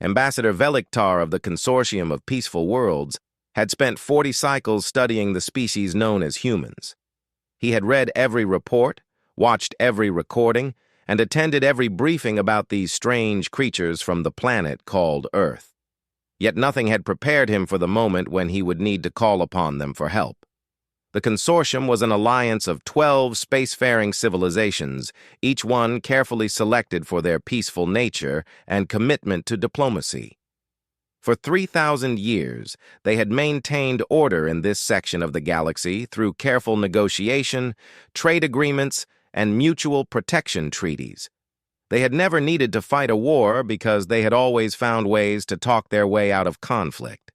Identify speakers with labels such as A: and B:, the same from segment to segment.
A: Ambassador Veliktar of the Consortium of Peaceful Worlds had spent 40 cycles studying the species known as humans. He had read every report, watched every recording, and attended every briefing about these strange creatures from the planet called Earth. Yet nothing had prepared him for the moment when he would need to call upon them for help. The consortium was an alliance of 12 spacefaring civilizations, each one carefully selected for their peaceful nature and commitment to diplomacy. For 3,000 years, they had maintained order in this section of the galaxy through careful negotiation, trade agreements, and mutual protection treaties. They had never needed to fight a war because they had always found ways to talk their way out of conflict.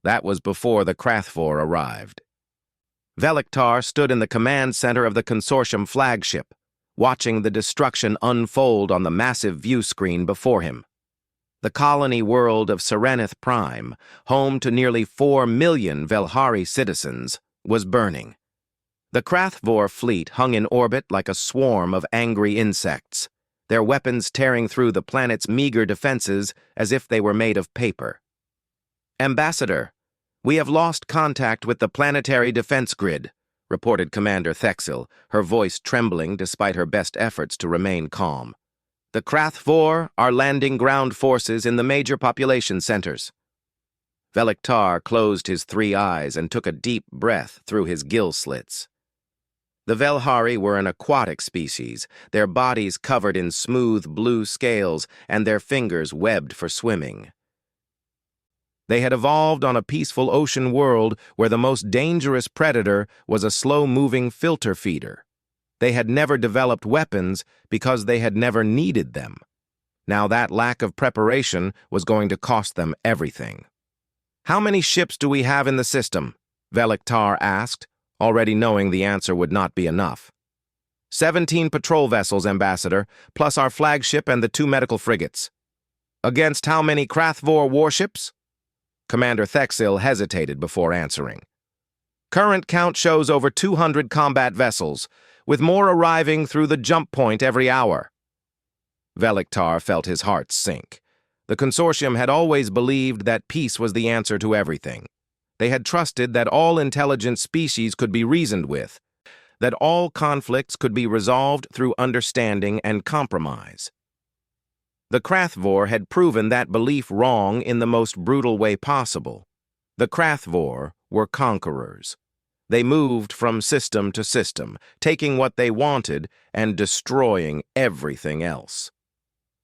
A: That was before the Krathvor arrived. Veliktar stood in the command center of the consortium flagship, watching the destruction unfold on the massive view screen before him. The colony world of Serenith Prime, home to nearly 4 million Velhari citizens, was burning. The Krathvor fleet hung in orbit like a swarm of angry insects, their weapons tearing through the planet's meager defenses as if they were made of paper. "Ambassador, we have lost contact with the planetary defense grid," reported Commander Thexil, her voice trembling despite her best efforts to remain calm. "The Krathvor are landing ground forces in the major population centers." Veliktar closed his 3 eyes and took a deep breath through his gill slits. The Velhari were an aquatic species, their bodies covered in smooth blue scales and their fingers webbed for swimming. They had evolved on a peaceful ocean world where the most dangerous predator was a slow-moving filter feeder. They had never developed weapons because they had never needed them. Now that lack of preparation was going to cost them everything. "How many ships do we have in the system?" Veliktar asked, already knowing the answer would not be enough. 17 patrol vessels, Ambassador, plus our flagship and the 2 medical frigates." "Against how many Krathvor warships?" Commander Thexil hesitated before answering. "Current count shows over 200 combat vessels, with more arriving through the jump point every hour." Veliktar felt his heart sink. The consortium had always believed that peace was the answer to everything. They had trusted that all intelligent species could be reasoned with, that all conflicts could be resolved through understanding and compromise. The Krathvor had proven that belief wrong in the most brutal way possible. The Krathvor were conquerors. They moved from system to system, taking what they wanted and destroying everything else.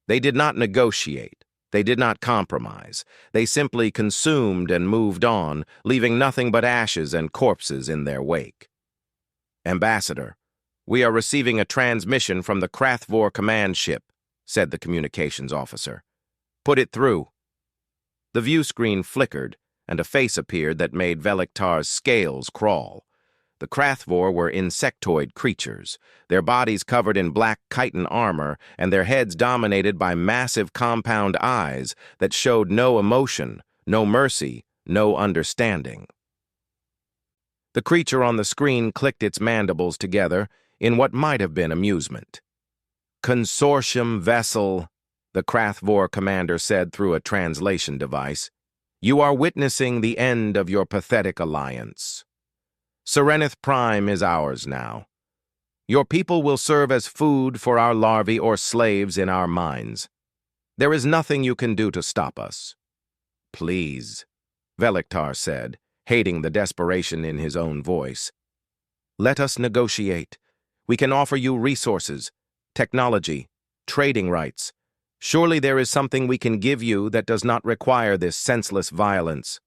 A: They did not negotiate. They did not compromise. They simply consumed and moved on, leaving nothing but ashes and corpses in their wake. "Ambassador, we are receiving a transmission from the Krathvor command ship," said the communications officer. "Put it through." The view screen flickered, and a face appeared that made Veliktar's scales crawl. The Krathvor were insectoid creatures, their bodies covered in black chitin armor and their heads dominated by massive compound eyes that showed no emotion, no mercy, no understanding. The creature on the screen clicked its mandibles together in what might have been amusement. "Consortium vessel," the Krathvor commander said through a translation device. "You are witnessing the end of your pathetic alliance. Serenith Prime is ours now. Your people will serve as food for our larvae or slaves in our mines. There is nothing you can do to stop us." "Please," Veliktar said, hating the desperation in his own voice. "Let us negotiate. We can offer you resources, technology, trading rights. Surely there is something we can give you that does not require this senseless violence."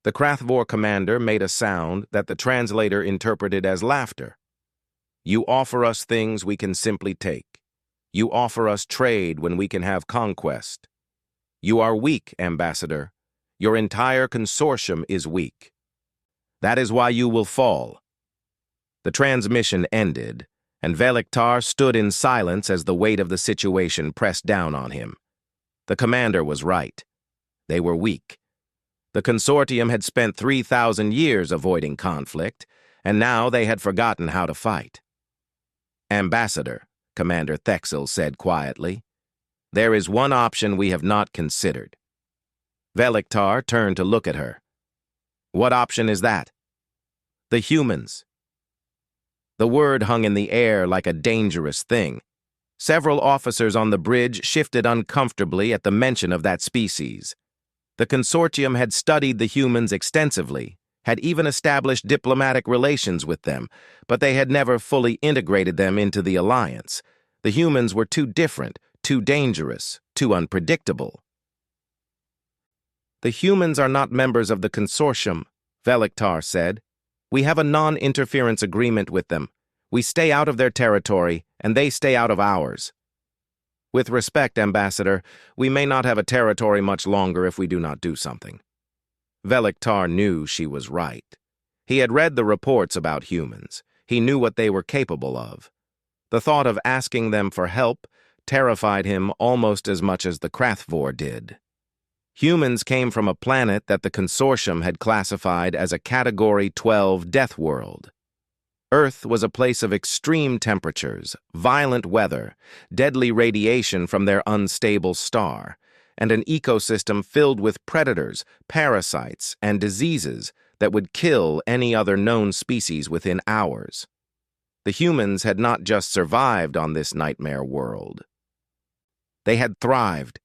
A: The Krathvor commander made a sound that the translator interpreted as laughter. "You offer us things we can simply take. You offer us trade when we can have conquest. You are weak, Ambassador. Your entire consortium is weak. That is why you will fall." The transmission ended, and Veliktar stood in silence as the weight of the situation pressed down on him. The commander was right. They were weak. The consortium had spent 3,000 years avoiding conflict, and now they had forgotten how to fight. "Ambassador," Commander Thexil said quietly, There is one option we have not considered. Veliktar turned to look at her. What option is that? The humans. The word hung in the air like a dangerous thing. Several officers on the bridge shifted uncomfortably at the mention of that species. The consortium had studied the humans extensively, had even established diplomatic relations with them, but they had never fully integrated them into the alliance. The humans were too different, too dangerous, too unpredictable. The humans are not members of the consortium, Veliktar said. We have a non-interference agreement with them. We stay out of their territory, and they stay out of ours. With respect, Ambassador, we may not have a territory much longer if we do not do something. Veliktar knew she was right. He had read the reports about humans. He knew what they were capable of. The thought of asking them for help terrified him almost as much as the Krathvor did. Humans came from a planet that the consortium had classified as a Category 12 death world. Earth was a place of extreme temperatures, violent weather, deadly radiation from their unstable star, and an ecosystem filled with predators, parasites, and diseases that would kill any other known species within hours. The humans had not just survived on this nightmare world. They had thrived.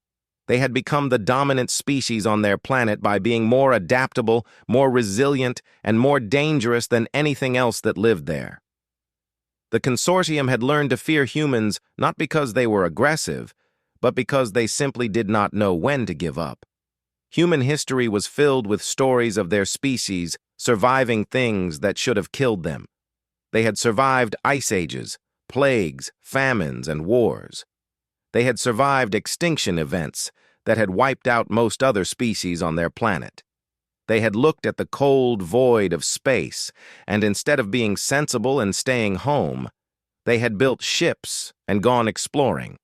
A: They had become the dominant species on their planet by being more adaptable, more resilient, and more dangerous than anything else that lived there. The consortium had learned to fear humans not because they were aggressive, but because they simply did not know when to give up. Human history was filled with stories of their species surviving things that should have killed them. They had survived ice ages, plagues, famines, and wars. They had survived extinction events that had wiped out most other species on their planet. They had looked at the cold void of space, and instead of being sensible and staying home, they had built ships and gone exploring.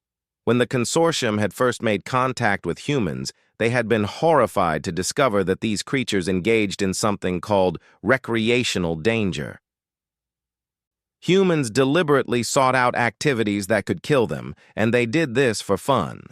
A: When the consortium had first made contact with humans, they had been horrified to discover that these creatures engaged in something called recreational danger. Humans deliberately sought out activities that could kill them, and they did this for fun.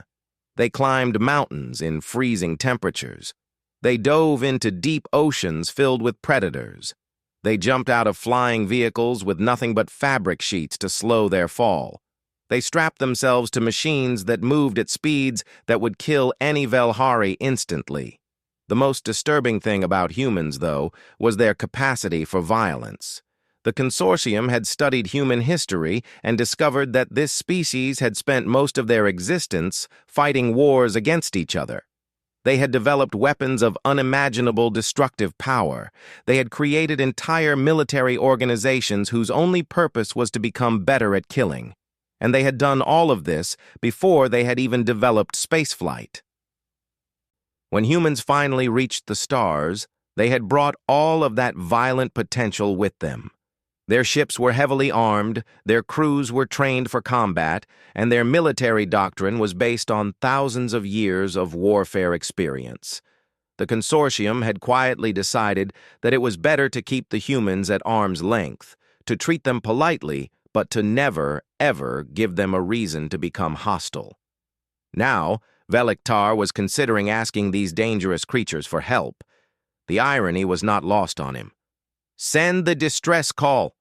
A: They climbed mountains in freezing temperatures. They dove into deep oceans filled with predators. They jumped out of flying vehicles with nothing but fabric sheets to slow their fall. They strapped themselves to machines that moved at speeds that would kill any Velhari instantly. The most disturbing thing about humans, though, was their capacity for violence. The consortium had studied human history and discovered that this species had spent most of their existence fighting wars against each other. They had developed weapons of unimaginable destructive power. They had created entire military organizations whose only purpose was to become better at killing. And they had done all of this before they had even developed spaceflight. When humans finally reached the stars, they had brought all of that violent potential with them. Their ships were heavily armed, their crews were trained for combat, and their military doctrine was based on thousands of years of warfare experience. The consortium had quietly decided that it was better to keep the humans at arm's length, to treat them politely, but to never, ever give them a reason to become hostile. Now, Veliktar was considering asking these dangerous creatures for help. The irony was not lost on him. "Send the distress call,"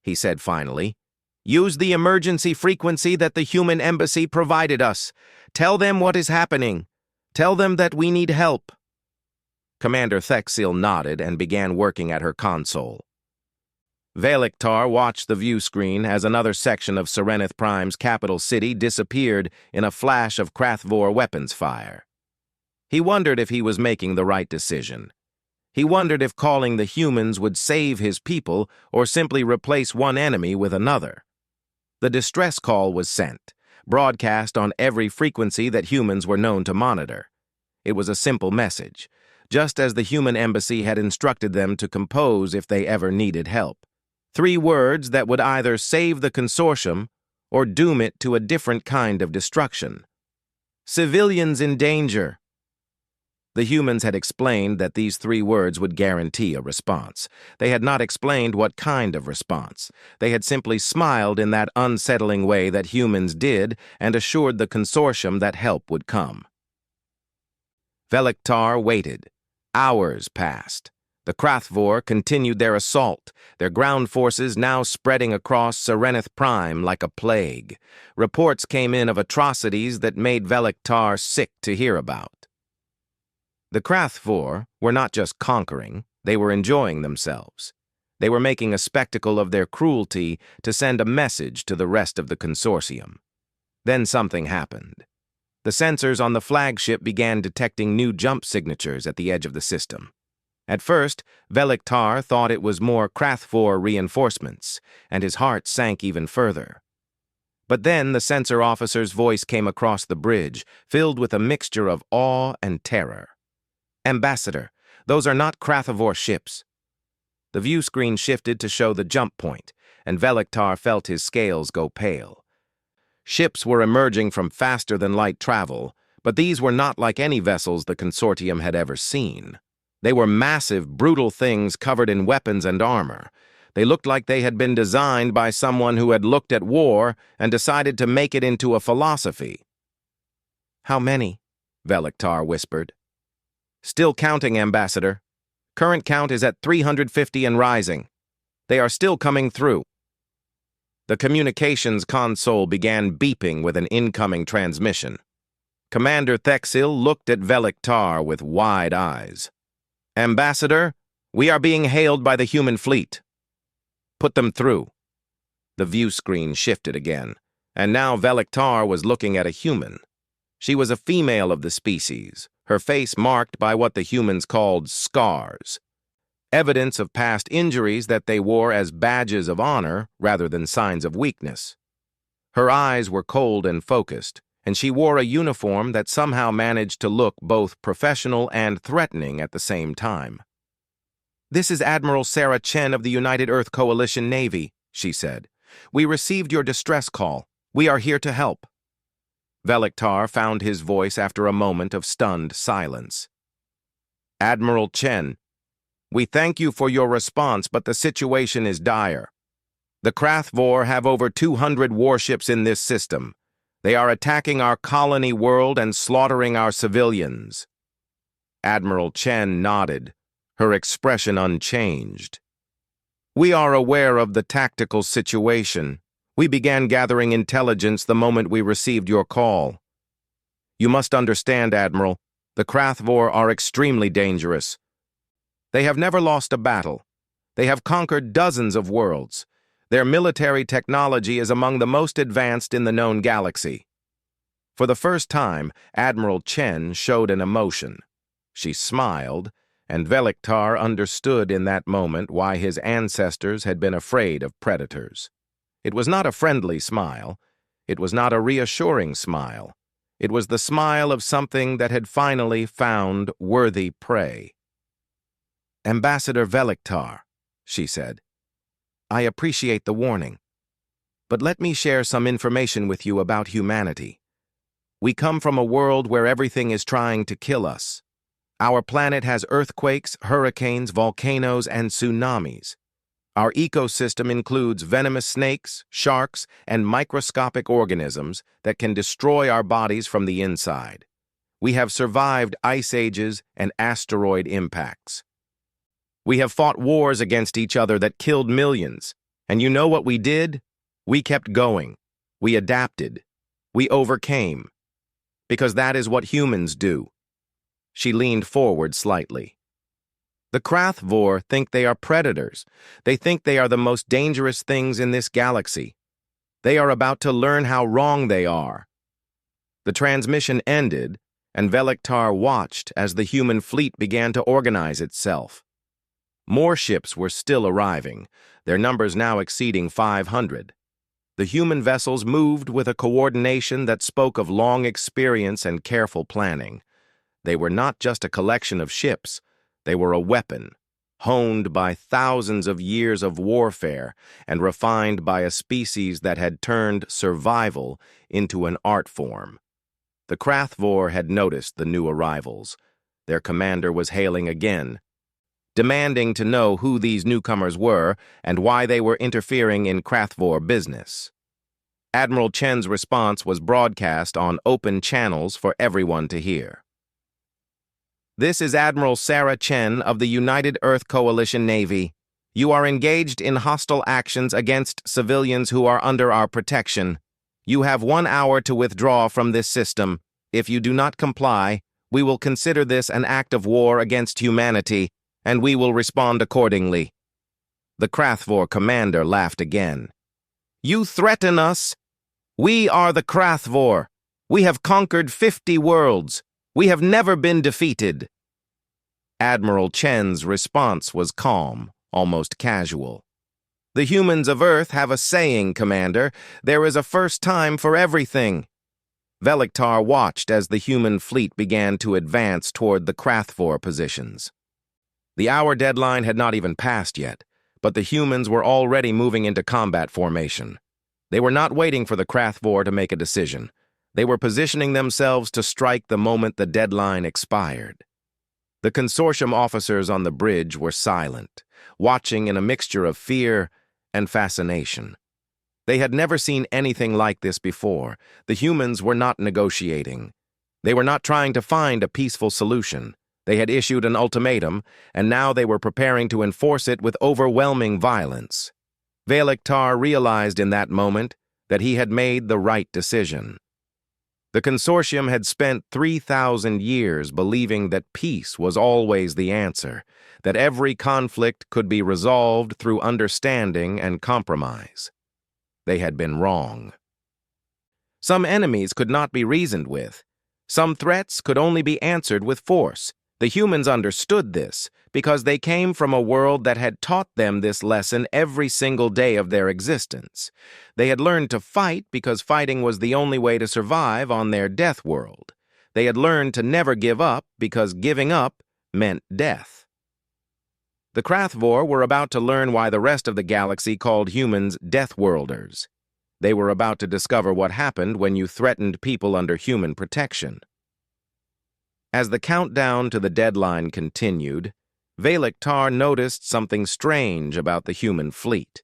A: he said finally. "Use the emergency frequency that the human embassy provided us. Tell them what is happening. Tell them that we need help." Commander Thexil nodded and began working at her console. Veliktar watched the view screen as another section of Serenith Prime's capital city disappeared in a flash of Krathvor weapons fire. He wondered if he was making the right decision. He wondered if calling the humans would save his people or simply replace one enemy with another. The distress call was sent, broadcast on every frequency that humans were known to monitor. It was a simple message, just as the human embassy had instructed them to compose if they ever needed help. 3 words that would either save the consortium or doom it to a different kind of destruction. "Civilians in danger." The humans had explained that these 3 words would guarantee a response. They had not explained what kind of response. They had simply smiled in that unsettling way that humans did and assured the consortium that help would come. Velektar waited. Hours passed. The Krathvor continued their assault, their ground forces now spreading across Serenith Prime like a plague. Reports came in of atrocities that made Velektar sick to hear about. The Krathvor were not just conquering, they were enjoying themselves. They were making a spectacle of their cruelty to send a message to the rest of the consortium. Then something happened. The sensors on the flagship began detecting new jump signatures at the edge of the system. At first, Velektar thought it was more Krathvor reinforcements, and his heart sank even further. But then the sensor officer's voice came across the bridge, filled with a mixture of awe and terror. "Ambassador, those are not Krathvor ships." The view screen shifted to show the jump point, and Velektar felt his scales go pale. Ships were emerging from faster-than-light travel, but these were not like any vessels the consortium had ever seen. They were massive, brutal things covered in weapons and armor. They looked like they had been designed by someone who had looked at war and decided to make it into a philosophy. "How many?" Velektar whispered. "Still counting, Ambassador. Current count is at 350 and rising. They are still coming through." The communications console began beeping with an incoming transmission. Commander Thexil looked at Velektar with wide eyes. "Ambassador, we are being hailed by the human fleet. Put them through." The view screen shifted again, and now Velektar was looking at a human. She was a female of the species, her face marked by what the humans called scars, evidence of past injuries that they wore as badges of honor rather than signs of weakness. Her eyes were cold and focused, and she wore a uniform that somehow managed to look both professional and threatening at the same time. "This is Admiral Sarah Chen of the United Earth Coalition Navy," she said. "We received your distress call. We are here to help." Velektar found his voice after a moment of stunned silence. "Admiral Chen, we thank you for your response, but the situation is dire. The Krathvor have over 200 warships in this system. They are attacking our colony world and slaughtering our civilians." Admiral Chen nodded, her expression unchanged. "We are aware of the tactical situation. We began gathering intelligence the moment we received your call. You must understand, Admiral, the Krathvor are extremely dangerous. They have never lost a battle. They have conquered dozens of worlds. Their military technology is among the most advanced in the known galaxy." For the first time, Admiral Chen showed an emotion. She smiled, and Velektar understood in that moment why his ancestors had been afraid of predators. It was not a friendly smile. It was not a reassuring smile. It was the smile of something that had finally found worthy prey. "Ambassador Velektar," she said, "I appreciate the warning. But let me share some information with you about humanity. We come from a world where everything is trying to kill us. Our planet has earthquakes, hurricanes, volcanoes, and tsunamis. Our ecosystem includes venomous snakes, sharks, and microscopic organisms that can destroy our bodies from the inside. We have survived ice ages and asteroid impacts. We have fought wars against each other that killed millions. And you know what we did? We kept going. We adapted. We overcame. Because that is what humans do." She leaned forward slightly. "The Krathvor think they are predators. They think they are the most dangerous things in this galaxy. They are about to learn how wrong they are." The transmission ended, and Velektar watched as the human fleet began to organize itself. More ships were still arriving, their numbers now exceeding 500. The human vessels moved with a coordination that spoke of long experience and careful planning. They were not just a collection of ships, they were a weapon, honed by thousands of years of warfare and refined by a species that had turned survival into an art form. The Krathvor had noticed the new arrivals. their commander was hailing again, demanding to know who these newcomers were and why they were interfering in Krathvor business. Admiral Chen's response was broadcast on open channels for everyone to hear. This is Admiral Sarah Chen of the United Earth Coalition Navy. You are engaged in hostile actions against civilians who are under our protection. You have 1 hour to withdraw from this system. If you do not comply, we will consider this an act of war against humanity, and we will respond accordingly. The Krathvor commander laughed again. You threaten us? We are the Krathvor. We have conquered 50 worlds. We have never been defeated. Admiral Chen's response was calm, almost casual. The humans of Earth have a saying, Commander. There is a first time for everything. Veliktar watched as the human fleet began to advance toward the Krathvor positions. The hour deadline had not even passed yet, but the humans were already moving into combat formation. They were not waiting for the Krathvor to make a decision. They were positioning themselves to strike the moment the deadline expired. The consortium officers on the bridge were silent, watching in a mixture of fear and fascination. They had never seen anything like this before. The humans were not negotiating. They were not trying to find a peaceful solution. They had issued an ultimatum, and now they were preparing to enforce it with overwhelming violence. Veliktar realized in that moment that he had made the right decision. The consortium had spent 3,000 years believing that peace was always the answer, that every conflict could be resolved through understanding and compromise. They had been wrong. Some enemies could not be reasoned with. Some threats could only be answered with force. The humans understood this because they came from a world that had taught them this lesson every single day of their existence. They had learned to fight because fighting was the only way to survive on their death world. They had learned to never give up because giving up meant death. The Krathvor were about to learn why the rest of the galaxy called humans Deathworlders. They were about to discover what happened when you threatened people under human protection. As the countdown to the deadline continued, Veliktar noticed something strange about the human fleet.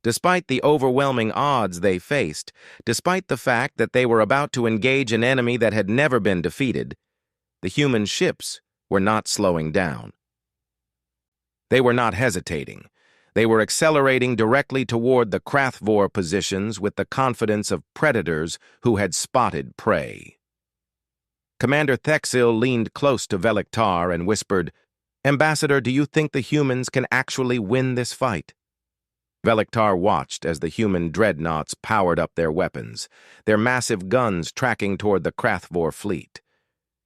A: Despite the overwhelming odds they faced, despite the fact that they were about to engage an enemy that had never been defeated, the human ships were not slowing down. They were not hesitating. They were accelerating directly toward the Krathvor positions with the confidence of predators who had spotted prey. Commander Thexil leaned close to Veliktar and whispered, "Ambassador, do you think the humans can actually win this fight?" Veliktar watched as the human dreadnoughts powered up their weapons, their massive guns tracking toward the Krathvor fleet.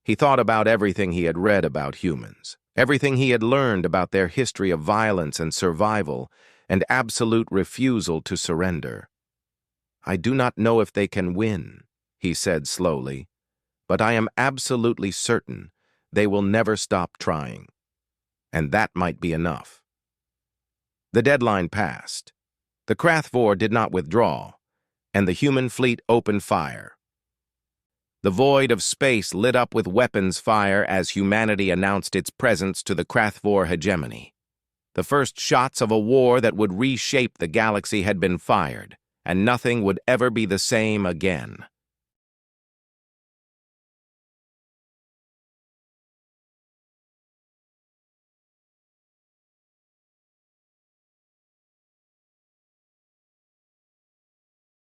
A: He thought about everything he had read about humans, everything he had learned about their history of violence and survival, and absolute refusal to surrender. "I do not know if they can win," he said slowly, "but I am absolutely certain they will never stop trying. And that might be enough." The deadline passed. The Krathvor did not withdraw, and the human fleet opened fire. The void of space lit up with weapons fire as humanity announced its presence to the Krathvor hegemony. The first shots of a war that would reshape the galaxy had been fired, and nothing would ever be the same again.